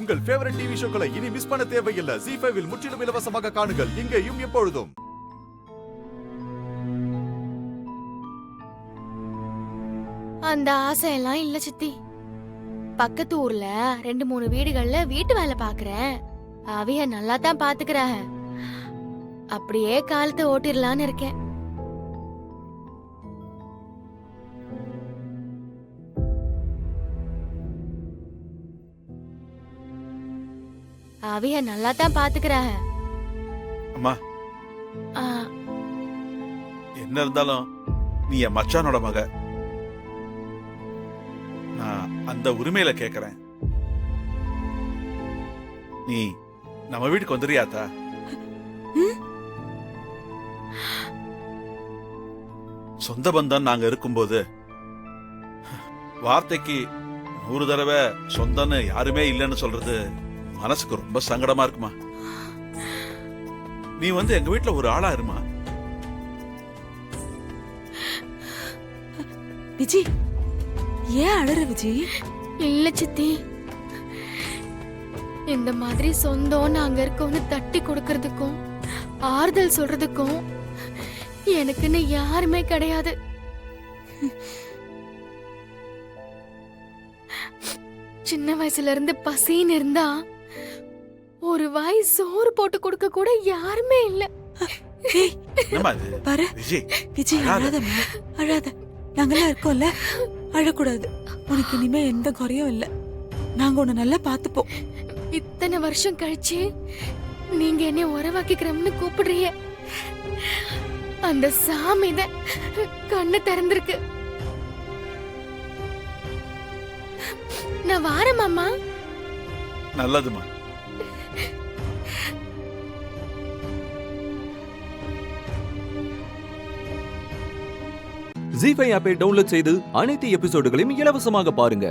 உங்கள் favourite TV ஷோக்களை இனி miss பண்ண தேவையில்லை. ZEE5 இல் முற்றிலும் இலவசமாக காணுங்கள். இங்கேயும் எப்பொழுதும். அந்த ஆசையெல்லாம் இல்ல சித்தி. பக்கத்து ஊர்ல 2-3 வீடுகள்ல வீட்டு வேலை பாக்குறேன். அவைய நல்லா தான் பாத்துக்கிறாங்க. அப்படியே காலத்தை ஓட்டிடலான்னு இருக்கேன். அவைய நல்லா தான் பாத்துக்கிறாங்க. அம்மா, என்ன இருந்தாலும் நீ என் மச்சானோட மக. நான் அந்த உரிமையில கேக்குறேன். நீ நம்ம வீட்டுக்கு வந்துறியாத்தா? சொந்த பந்தம் நாங்க இருக்கும்போது வார்த்தைக்கு 100 தடவை சொந்தன்னு யாருமே இல்லைன்னு சொல்றது மனசுக்கு ரொம்ப சங்கடமா இருக்குமா. நீ வந்து எங்க வீட்டுல ஒரு ஆளா இருமா. விஜி, ஏன் அழற விஜி? இல்ல சித்தி, இந்த மாதிரி சொந்தம் நாங்க இருக்கோம்னு தட்டி கொடுக்கறதுக்கும் ஆறுதல் சொல்றதுக்கும் எனக்குன்னு யாருமே கிடையாது. சின்ன வயசுல இருந்து பசின்னு இருந்தா ஒரு வாய் சோறு போட்டு கொடுக்க கூட யாருமே இல்ல. பாரு விஜய், அழாதம்மா, அழாத. நாங்கெல்லாம் இருக்கோம்ல, அழக்கூடாது. உனக்கு இனிமே எந்த குறையும் இல்ல. நாங்க உன்னை நல்லா பாத்துப்போம். இத்தனை வருஷம் கழிச்சு நீங்க என்ன உறவாக்கிக்கிறோம்னு கூப்பிடுறீங்க. அந்த சாமி தான் கண்ணு திறந்திருக்கு. நான் வாரேன் மாமா. நல்லதுமா. ZEE5 ஆப்பை டவுன்லோட் செய்து அனைத்து எபிசோடுகளையும் இலவசமாக பாருங்க.